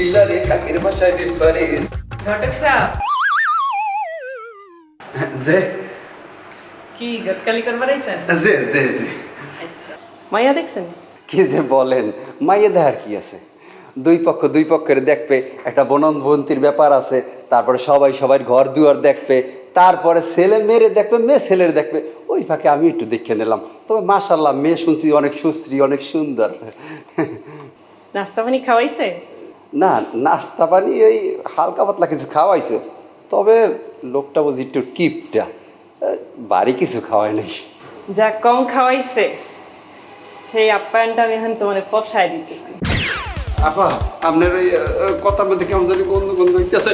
নীলারে কাকের ভাষায় ডিপারে। ঘটক সাহেব যে কি গতকালি করবার আইছেন? যে যে যে মাইয়া দেখছেন? কি যে বলেন, মাইয়ে দেখার কি আছে? দুই পক্ষের দেখবে, একটা বনবন্তির ব্যাপার আছে, তারপরে সবাই সবার ঘর দুয়ার দেখবে, তারপরে ছেলে মেয়েরে দেখবে, মেয়ে ছেলের দেখবে। ওই ফাঁকে আমি একটু দেখে নিলাম, তবে মাশাল্লাহ মেয়ে শুনছি অনেক সুশ্রী, অনেক সুন্দর। নাস্তা পানি খাওয়াইছে? না, নাস্তা পানি ওই হালকা পাতলা কিছু খাওয়াইছে, তবে লোকটা বুঝি একটু কিপটা, বাড়ি কিছু খাওয়াই নাই। যা কম খাওয়াইছে সেই আপ্যায়নটা আমি এখন তোমার পপসায় দিতেছি। আপা, আপনার ওই কথার মধ্যে কেমন জানি গন্ধ গন্ধ হইতেছে।